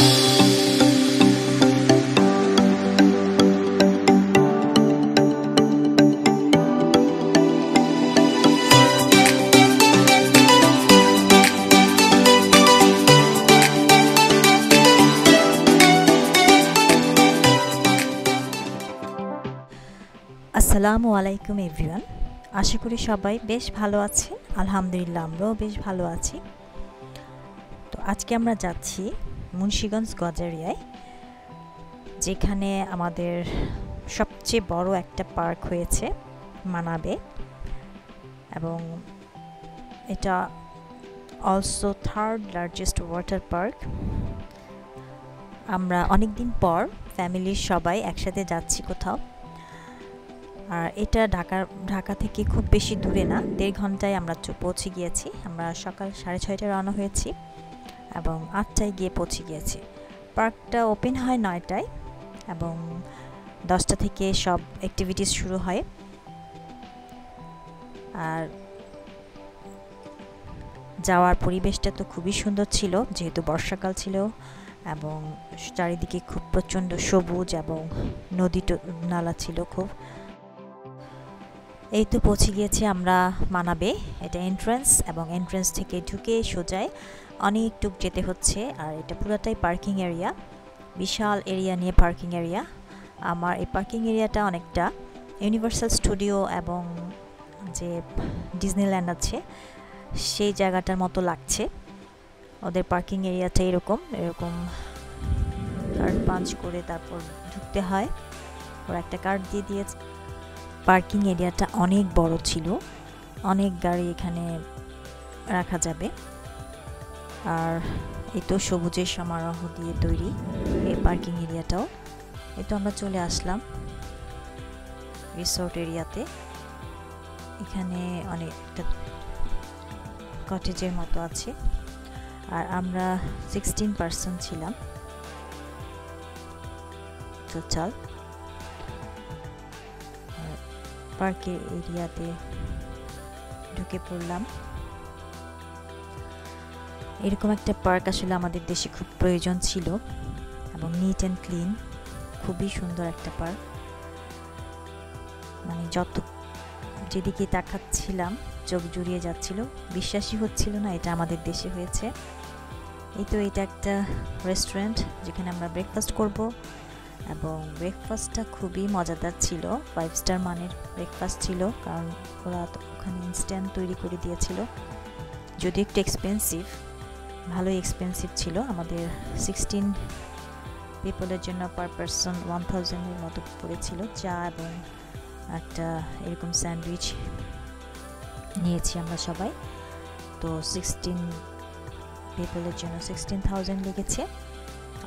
আসসালামু আলাইকুম এভরিওয়ান, আশা করি সবাই বেশ ভালো আছেন। আলহামদুলিল্লাহ আমরাও বেশ ভালো আছি। তো আজকে আমরা যাচ্ছি মুন্সিগঞ্জ গজারিয়ায়, যেখানে আমাদের সবচেয়ে বড় একটা পার্ক হয়েছে মানাবে, এবং এটা also third largest water park. আমরা অনেক দিন পর ফ্যামিলির সবাই একসাথে যাচ্ছি কোথাও। আর এটা ঢাকা থেকে খুব বেশি দূরে না, 1.5 ঘন্টায় আমরা পৌঁছে গিয়েছি। আমরা সকাল 6:30টায় রওনা হয়েছি এবং 8টায় গিয়ে পৌঁছে গিয়েছি। পার্কটা ওপেন হয় 9টায় এবং 10টা থেকে সব অ্যাক্টিভিটিস শুরু হয়। আর যাওয়ার পরিবেশটা তো খুবই সুন্দর ছিল, যেহেতু বর্ষাকাল ছিল, এবং চারিদিকে খুব প্রচণ্ড সবুজ এবং নদী নালা ছিল খুব। এই তো পৌঁছে গিয়েছি আমরা মানাবে। এটা এন্ট্রান্স, এবং এন্ট্রান্স থেকে ঢুকে সোজায় অনেকটুক যেতে হচ্ছে। আর এটা পুরোটাই পার্কিং এরিয়া, বিশাল এরিয়া নিয়ে পার্কিং এরিয়া। আমার এই পার্কিং এরিয়াটা অনেকটা ইউনিভার্সাল স্টুডিও এবং যে ডিজনিল্যান্ড আছে সেই জায়গাটার মতো লাগছে। ওদের পার্কিং এরিয়াটা এরকম কার্ড পাঞ্চ করে তারপর ঢুকতে হয়। ওরা একটা কার্ড দিয়ে দিয়েছে। পার্কিং এরিয়াটা অনেক বড় ছিল, অনেক গাড়ি এখানে রাখা যাবে। আর এই তো সবুজের সমারোহ দিয়ে তৈরি এই পার্কিং এরিয়াটাও। এই তো আমরা চলে আসলাম রিসোর্ট এরিয়াতে। এখানে অনেকটা কটেজের মতো আছে। আর আমরা 16 পার্সন ছিলাম টোটাল। পার্কের এরিয়াতে ঢুকে পড়লাম। এরকম একটা পার্ক আসলে আমাদের দেশে খুব প্রয়োজন ছিল, এবং নিট অ্যান্ড ক্লিন, খুবই সুন্দর একটা পার্ক। মানে যেদিকে তাকাচ্ছিলাম চোখ জুড়িয়ে যাচ্ছিল, বিশ্বাসই হচ্ছিল না এটা আমাদের দেশে হয়েছে। এই তো এটা একটা রেস্টুরেন্ট যেখানে আমরা ব্রেকফাস্ট করব, এবং ব্রেকফাস্টটা খুবই মজাদার ছিল। 5 স্টার মানের ব্রেকফাস্ট ছিল, কারণ ওরা ওখানে ইনস্ট্যান্ট তৈরি করে দিয়েছিল। যদি একটু এক্সপেন্সিভ, ভালোই এক্সপেন্সিভ ছিল। আমাদের 16 পিপলের জন্য পার পারসন 1000-এর মতো পড়েছিল। চা এবং একটা এরকম স্যান্ডউইচ নিয়েছি আমরা সবাই। তো 16 পিপলের জন্য 16,000 লেগেছে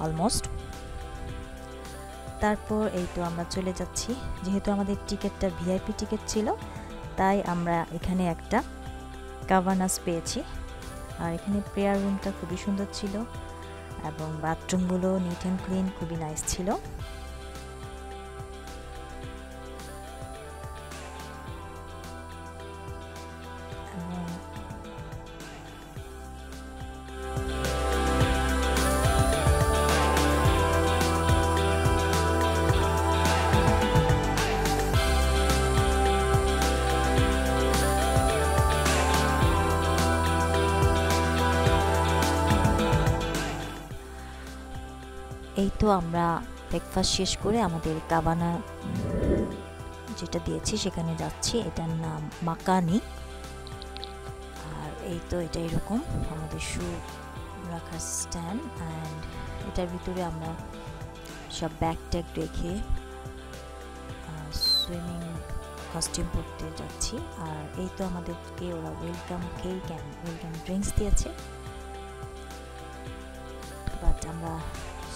অলমোস্ট। তারপর এই তো আমরা চলে যাচ্ছি। যেহেতু আমাদের টিকিটটা ভিআইপি টিকিট ছিল, তাই আমরা এখানে একটা কাভানাস পেয়েছি। আর এখানে প্রেয়ার রুমটা খুবই সুন্দর ছিল, এবং বাথরুমগুলো নিট অ্যান্ড ক্লিন, খুবই নাইস ছিল। এই তো আমরা ব্রেকফাস্ট শেষ করে আমাদের কাবানা যেটা দিয়েছি সেখানে যাচ্ছি। এটার নাম মাকানি। আর এই তো এটা এরকম আমাদের শু রাখার স্ট্যান্ড, অ্যান্ড এটার ভিতরে আমরা সব ব্যাগ ট্যাগ রেখে সুইমিং কস্টিউম পরতে যাচ্ছি। আর এই তো আমাদেরকে ওরা welcome cake and welcome drinks দিয়েছে। বাট আমরা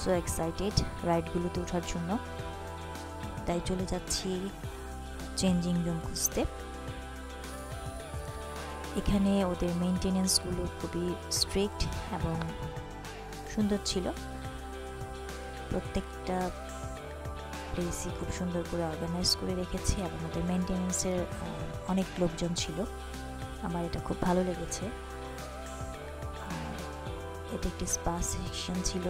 সো এক্সাইটেড রাইডগুলোতে ওঠার জন্য, তাই চলে যাচ্ছি চেঞ্জিং রুম খুঁজতে। এখানে ওদের মেনটেনেন্সগুলো খুবই স্ট্রিক্ট এবং সুন্দর ছিল। প্রত্যেকটা প্লেসই খুব সুন্দর করে অর্গানাইজ করে রেখেছে, এবং ওদের মেনটেনেন্সের অনেক লোকজন ছিল। আমার এটা খুব ভালো লেগেছে। এটা একটি স্পা সেকশন ছিল,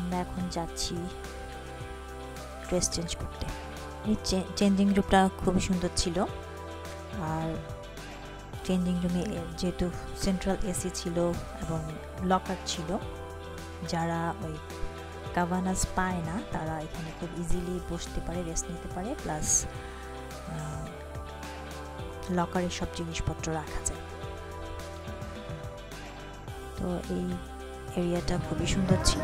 আমরা এখন যাচ্ছি ড্রেস চেঞ্জ করতে। এই চেঞ্জিং রুমটা খুবই সুন্দর ছিল, আর চেঞ্জিং রুমে যেহেতু সেন্ট্রাল এসি ছিল এবং লকার ছিল, যারা ওই কাভানাস পায় না তারা এখানে খুব ইজিলি বসতে পারে, রেস্ট নিতে পারে, প্লাস লকারে সব জিনিসপত্র রাখা যায়। তো এই এরিয়াটা খুবই সুন্দর ছিল।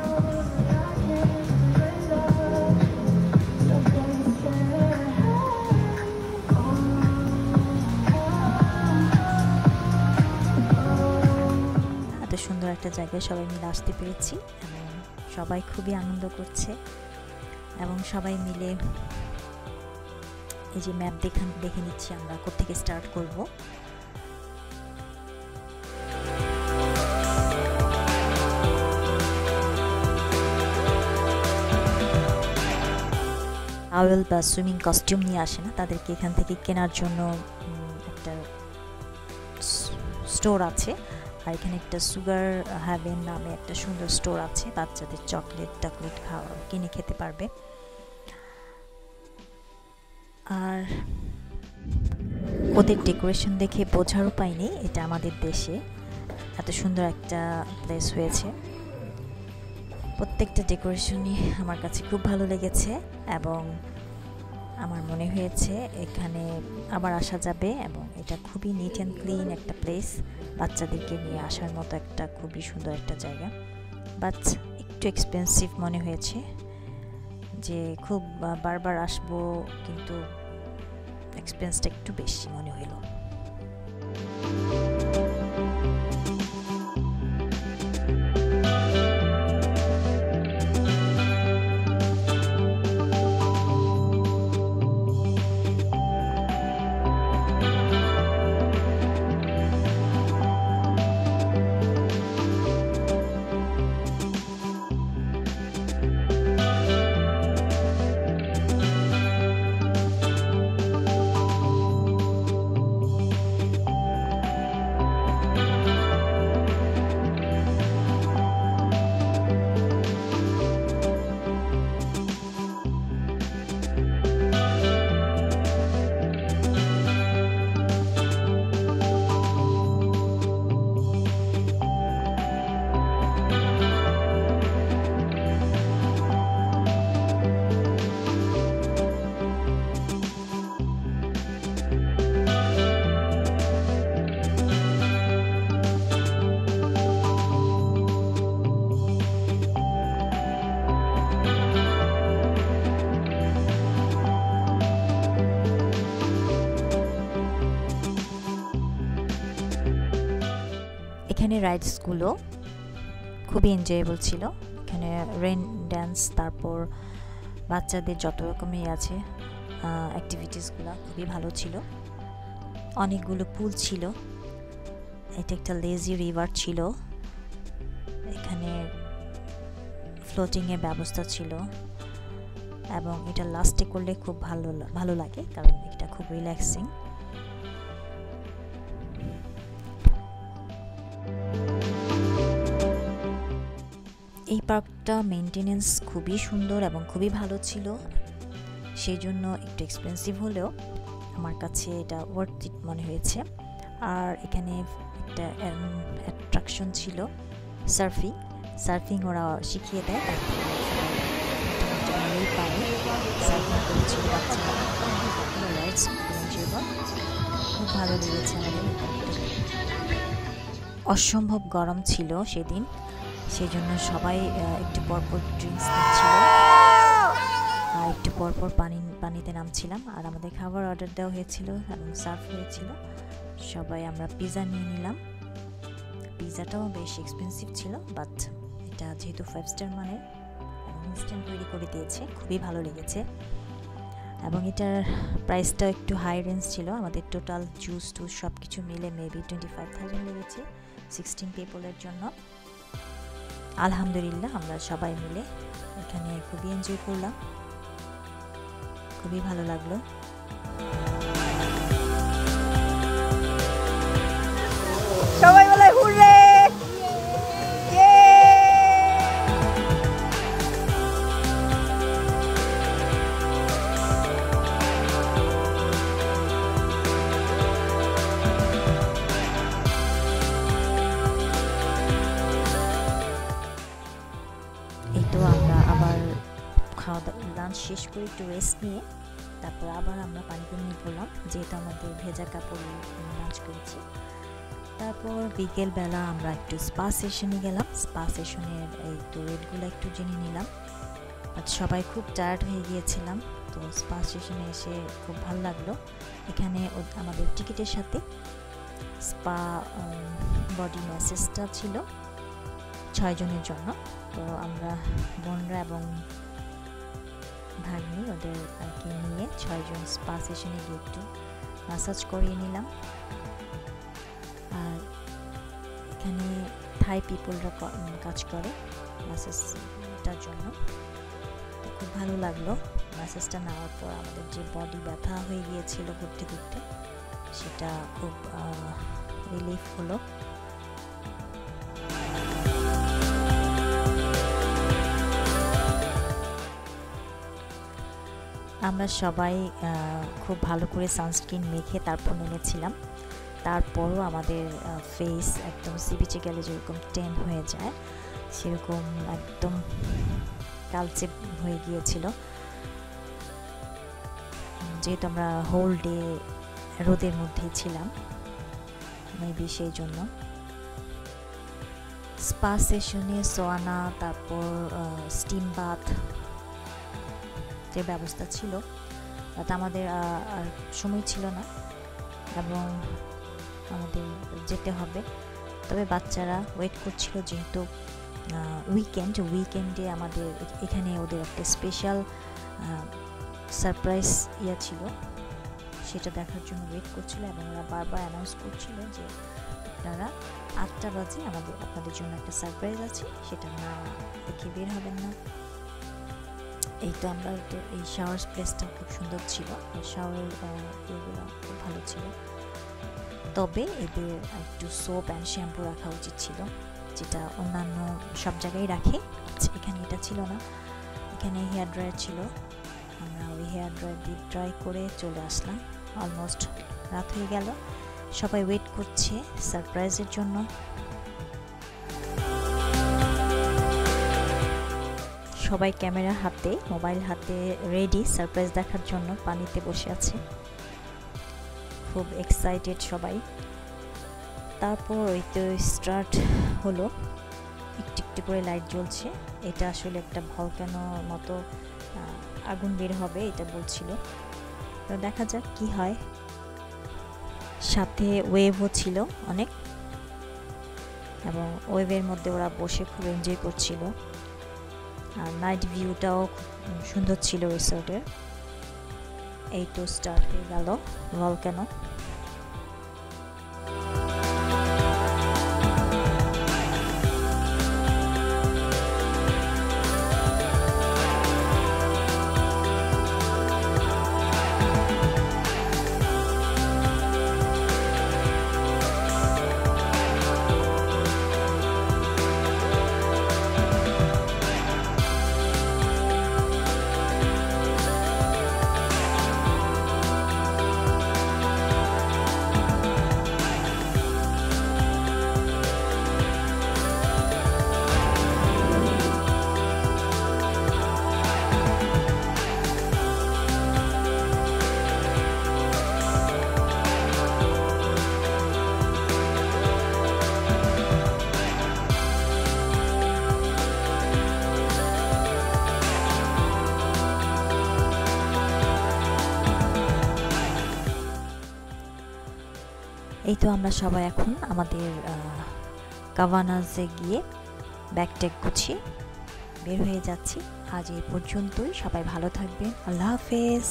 এত সুন্দর একটা জায়গায় সবাই মিলে আসতে পেরেছি এবং সবাই খুবই আনন্দ করছে এবং সবাই মিলে এই যে ম্যাপ দেখে নিচ্ছি আমরা কোত্থেকে স্টার্ট করব। টাওয়েল বা সুইমিং কস্টিউম নিয়ে আসে না, তাদেরকে এখান থেকে কেনার জন্য একটা স্টোর আছে, আর এখানে একটা সুগার হ্যাভেন নামে একটা সুন্দর স্টোর আছে, বাচ্চাদের চকলেট টকলেট কিনে খেতে পারবে। আর ওদের ডেকোরেশন দেখে বোঝার উপায় নেই এটা আমাদের দেশে এত সুন্দর একটা প্লেস হয়েছে। প্রত্যেকটা ডেকোরেশনই আমার কাছে খুব ভালো লেগেছে এবং আমার মনে হয়েছে এখানে আবার আসা যাবে এবং এটা খুবই নিট অ্যান্ড ক্লিন একটা প্লেস, বাচ্চাদেরকে নিয়ে আসার মতো একটা খুবই সুন্দর একটা জায়গা। বাট একটু এক্সপেন্সিভ মনে হয়েছে, যে খুব বারবার আসবো কিন্তু এক্সপেন্সটা একটু বেশি মনে হলো। এখানে রাইডসগুলো খুবই এনজয়েবল ছিল। এখানে রেন ড্যান্স, তারপর বাচ্চাদের যত রকমের আছে অ্যাক্টিভিটিসগুলো খুবই ভালো ছিল। অনেকগুলো পুল ছিল, এটা একটা লেজি রিভার ছিল, এখানে ফ্লোটিংয়ের ব্যবস্থা ছিল এবং এটা লাস্টে করলে খুব ভালো লাগে কারণ এটা খুব রিল্যাক্সিং। এই পার্কটা মেইনটেনেন্স খুবই সুন্দর এবং খুবই ভালো ছিল, সেই জন্য একটু এক্সপেন্সিভ হলেও আমার কাছে এটা ওয়ার্থ ইট মনে হয়েছে। আর এখানে একটা অ্যাট্রাকশন ছিল সার্ফিং ওরা শিখিয়ে দেয়, সার্ফিং করেছিল বাচ্চারা, খুব ভালো লেগেছে আমাদের। অসম্ভব গরম ছিল সেদিন, সেই জন্য সবাই একটু পরপর ড্রিঙ্কস নিচ্ছিল আর একটু পরপর পানিতে নামছিলাম। আর আমাদের খাবার অর্ডার দেওয়া হয়েছিল এবং সার্ভ হয়েছিল, সবাই আমরা পিৎজা নিয়ে নিলাম। পিৎজাটাও বেশ এক্সপেন্সিভ ছিল, বাট এটা যেহেতু 5 স্টার মানের এবং ইনস্ট্যান্ট তৈরি করে দিয়েছে, খুবই ভালো লেগেছে। এবং এটার প্রাইসটা একটু হাই রেঞ্জ ছিল, আমাদের টোটাল জুস টুস সব কিছু মিলে মেবি 25,000 লেগেছে 16 পিপলের জন্য। আলহামদুলিল্লাহ আমরা সবাই মিলে এখানে খুবই এনজয় করলাম, খুবই ভালো লাগলো। সবাই বলে হুররে! লাঞ্চ শেষ করে একটু রেস্ট নিয়ে তারপর আবার আমরা পানিতে নেমে পড়লাম, যেহেতু আমাদের ভেজা কাপড়ে লাঞ্চ করেছি। তারপর বিকেলবেলা আমরা একটু স্পা সেশনে গেলাম। স্পা সেশনের এই তো রেটগুলো একটু জেনে নিলাম। বাট সবাই খুব টায়ার্ড হয়ে গিয়েছিলাম, তো স্পা সেশনে এসে খুব ভালো লাগলো। এখানে আমাদের টিকিটের সাথে স্পা বডি ম্যাসেজটা ছিল 6 জনের জন্য। তো আমরা বোনরা এবং ভাগ্নি ওদের নিয়ে 6 জন স্পা সেশনে গিয়ে একটু ম্যাসাজ করিয়ে নিলাম। আর এখানে থাই পিপলরা কাজ করে ম্যাসাজটার জন্য। তো খুব ভালো লাগলো ম্যাসাজটা নেওয়ার পর। আমাদের যে বডি ব্যথা হয়ে গিয়েছিল ঘুরতে ঘুরতে, সেটা খুব রিলিফ হলো। আমরা সবাই খুব ভালো করে সানস্ক্রিন মেখে তারপর নেমেছিলাম। তারপরও আমাদের ফেস একদম সি বিচে গেলে যেরকম ট্যান হয়ে যায় সেরকম একদম কালচে হয়ে গিয়েছিল, যেহেতু আমরা হোল ডে রোদের মধ্যেই ছিলাম, মেবি সেই জন্য। স্পা সেশনে সোয়ানা, তারপর স্টিম বাথ যে ব্যবস্থা ছিল, বাট আমাদের আর সময় ছিল না এবং আমাদের যেতে হবে। তবে বাচ্চারা ওয়েট করছিল, যেহেতু উইকেন্ডে আমাদের এখানে ওদের একটা স্পেশাল সারপ্রাইজ ছিল, সেটা দেখার জন্য ওয়েট করছিল এবং ওরা বারবার অ্যানাউন্স করছিল যে আপনারা 8টা বাজে আপনাদের জন্য একটা সারপ্রাইজ আছে, সেটা না দেখে বের হবেন না। এই তো আমরা তো এই শাওয়ার প্লেসটা খুব সুন্দর ছিল, শাওয়ার এগুলো খুব ভালো ছিল। তবে এদের একটু সোপ অ্যান্ড শ্যাম্পু রাখা উচিত ছিল, যেটা অন্যান্য সব জায়গায় রাখে, এখানে এটা ছিল না। এখানে হেয়ার ড্রায়ার ছিল, আমরা ওই হেয়ার ড্রায়ার দিয়ে ড্রাই করে চলে আসলাম। অলমোস্ট রাত হয়ে গেল, সবাই ওয়েট করছে সারপ্রাইজের জন্য। সবাই ক্যামেরা হাতে, মোবাইল হাতে রেডি সারপ্রাইজ দেখার জন্য, পানিতে বসে আছে, খুব এক্সাইটেড সবাই। তারপর ওই তো স্টার্ট হলো, একটু একটু করে লাইট জ্বলছে। এটা আসলে একটা ভলকানোর মতো আগুন বের হবে এটা বলছিল, তো দেখা যাক কি হয়। সাথে ওয়েভও ছিল অনেক, এবং ওয়েভের মধ্যে ওরা বসে খুব এনজয় করছিল। আর নাইট ভিউটাও খুব সুন্দর ছিল রিসোর্টের। এই তো স্টার্ট হয়ে গেল ভলকানো। এই তো আমরা সবাই এখন আমাদের কাভানাজে গিয়ে ব্যাগ ট্যাগ গুছিয়ে বের হয়ে যাচ্ছি। আজ এই পর্যন্তই, সবাই ভালো থাকবেন, আল্লাহ হাফেজ।